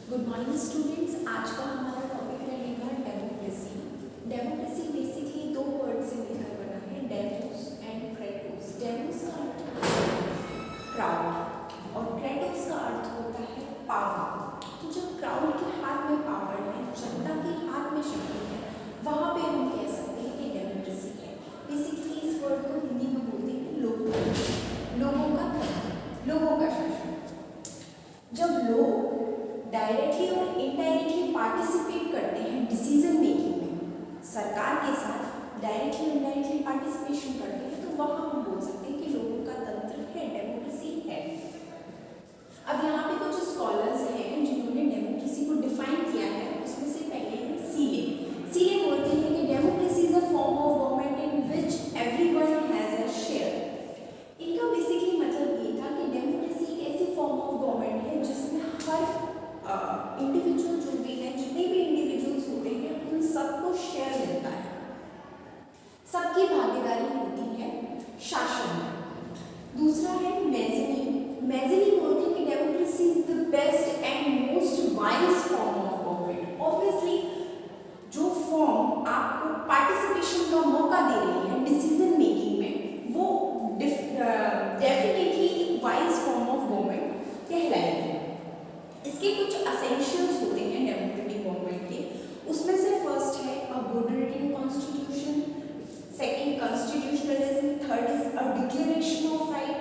Good morning students. आज का हमारा टॉपिक रहेगा डेमोक्रेसी। डेमोक्रेसी बेसिकली दो वर्ड से मिलकर बना है, डेमोस एंड क्रेटोस। डेमोस का अर्थ क्राउड और क्रेटोस का अर्थ होता है पावर। तो जब क्राउड के हाथ में पावर है, जनता के हाथ में शक्ति है, वहाँ पे हम कह सकते हैं कि डेमोक्रेसी है। बेसिकली इस वर्ड को हिंदी में बोलते हैं लोगों का तंत्र, लोगों का शासन। जब लोग डायरेक्टली और इनडायरेक्टली पार्टिसिपेट करते हैं डिसीजन मेकिंग में, सरकार के साथ डायरेक्टली इनडायरेक्टली पार्टिसिपेशन करते हैं, तो वहाँ हम बोल सकते हैं कि लोगों का तंत्र है, डेमोक्रेसी है। अब यहाँ पे कुछ स्कॉलर्स हैं जिन्होंने डेमोक्रेसी को डिफाइन किया है। उसमें से पहले है सीले बोलते हैं कि democracy is a form of government in which everyone has a share. इनका बेसिकली मतलब ये था कि डेमोक्रेसी एक ऐसी फॉर्म ऑफ गवर्नमेंट है जिसमें हर इंडिविजुअल जो भी है, जितने भी इंडिविजुअल्स होते हैं, उन सबको शेयर मिलता है, सबकी भागीदारी होती है शासन में। दूसरा है मेजनी बोलते हैं कि democracy is the best and most wise form of government. Obviously जो फॉर्म आपको पार्टिसिपेशन का मौका दे रही है डिसीजन मेकिंग में, वो definitely wise form of government कहलाएगी। इसके कुछ असेंशियल्स होते हैं डेमोक्रेटिक गवर्नमेंट के। उसमें से फर्स्ट है a good written constitution, second constitutionalism, third is a declaration of right,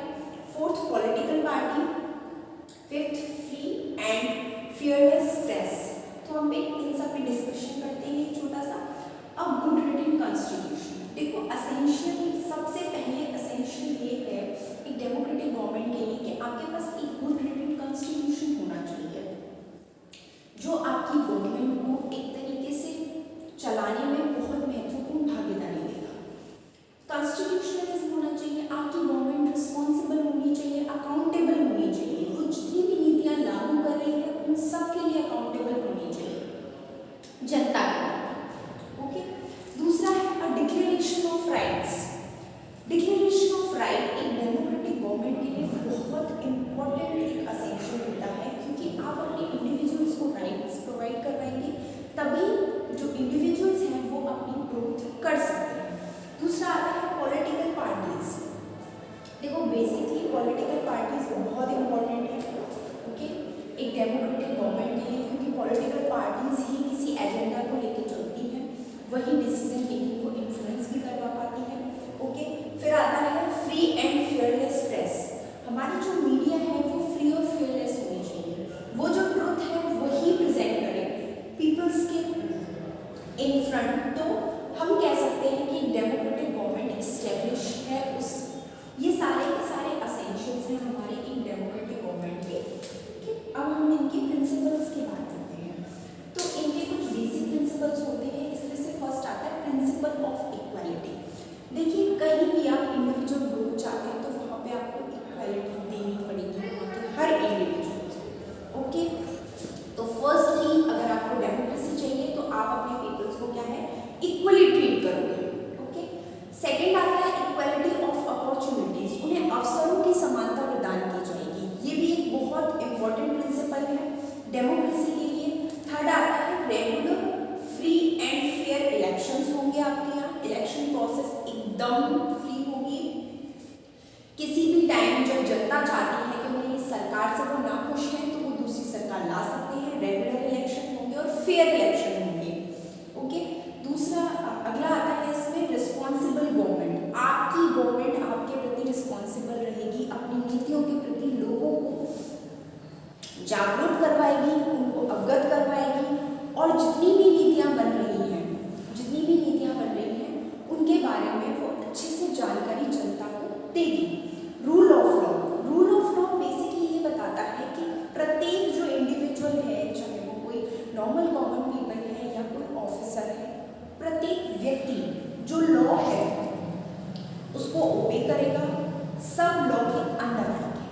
fourth political party, fifth free and fearless press. तो हम इन सब पे डिस्कशन करते हैं छोटा सा। अ गुड रिटन कॉन्स्टिट्यूशन, देखो असेंशियल, सबसे पहले असेंशियल ये है एक डेमोक्रेटिक गवर्नमेंट के लिए कि आपके पास एक गुड रिटन कॉन्स्टिट्यूशन होना चाहिए जो आपकी गवर्नमेंट को एक तरीके से चलाने में बहुत महत्वपूर्ण भागीदारी देगा। कॉन्स्टिट्यूशनलिज्म होना चाहिए, आपकी गवर्नमेंट रिस्पॉन्सिबल होनी चाहिए, अकाउंटेबल होनी चाहिए, वो जितनी भी नीतियाँ लागू कर रही है उन सब के लिए अकाउंटेबल होनी चाहिए जनता के प्रति। ओके। दूसरा है अ declaration of rights. Declaration of right एक डेमोक्रेटिक गवर्नमेंट के लिए बहुत इंपॉर्टेंट एक असेंशियल होता है, क्योंकि आप अपने इंडिविजुअल्स को राइट्स प्रोवाइड करवाएंगे, तभी जो इंडिविजुअल्स हैं वो अपनी ग्रोथ कर सकते हैं। दूसरा आता है पॉलिटिकल पार्टीज। देखो बेसिकली पॉलिटिकल पार्टीज बहुत इंपॉर्टेंट है, ओके, एक डेमोक्रेटिक गवर्नमेंट के लिए, क्योंकि पॉलिटिकल पार्टीज ही किसी एजेंडा को लेकर चलती हैं, वही डिसीजन मेकिंग को इन्फ्लुएंस भी करवा पाती है। ओके। फिर आता है फ्री एंड फियरलेस प्रेस। हमारी जो मीडिया है वो फ्री और फियरलेस होनी चाहिए, वो जो ट्रुथ है वही प्रेजेंट करे पीपल्स के इन फ्रंट। तो हम कह सकते हैं कि डेमोक्रेटिक गवर्नमेंट इस्टेब्लिश है। उस ये सारे के सारे असेंशियल्स हैं हमारे एक डेमोक्रेटिक गवर्नमेंट के। अब हम इनके प्रिंसिपल्स की बात करते हैं। तो इनके कुछ बेसिक प्रिंसिपल्स होते हैं। इसमें से फर्स्ट आता है प्रिंसिपल ऑफ इक्वालिटी। देखिए कहीं भी आप इंडिविजुअल ग्रोथ चाहते हैं तो वहाँ पे आपको इक्वालिटी देनी पड़ेगी वहाँ के हर इंडिविजुअल को। ओके। तो फर्स्टली अगर आपको डेमोक्रेसी चाहिए तो आप अपने पीपल्स को क्या है, इक्वली ट्रीट करोगे। ओके। सेकंड आता है इक्वालिटी ऑफ अपॉर्चुनिटीज, उन्हें अवसरों की समानता प्रदान की जाएगी। ये भी एक बहुत इंपॉर्टेंट प्रिंसिपल है डेमोक्रेसी के लिए। थर्ड आता है regular free and fair elections होंगे आपके यहाँ, इलेक्शन प्रोसेस एकदम फ्री होगी। किसी भी टाइम जब जनता चाहती है कि उन्हें इस सरकार से वो नाखुश है तो वो दूसरी सरकार ला सकते हैं। रेगुलर इलेक्शन होंगे और फेयर इलेक्शन होंगे। ओके। दूसरा अगला आता है इसमें रिस्पॉन्सिबल गवर्नमेंट। आपकी गवर्नमेंट आपके प्रति रिस्पॉन्सिबल रहेगी, अपनी नीतियों के प्रति लोगों को जागरूक करवाएगी, उनको अवगत करवाएगी, और जितनी भी नीतियाँ बन रही हैं उनके बारे में वो अच्छे से जानकारी जनता को देगी। रूल ऑफ लॉ बेसिकली ये बताता है कि प्रत्येक जो इंडिविजुअल है, चाहे वो कोई नॉर्मल कॉमन पीपल है या कोई ऑफिसर है, प्रत्येक व्यक्ति जो लॉ है उसको ओबे करेगा, सब लॉ के अंदर आएंगे।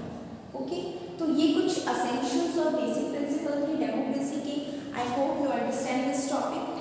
ओके। तो ये कुछ असेंशियल्स और बेसिक प्रिंसिपल थे डेमोक्रेसी के। I hope you understand this topic.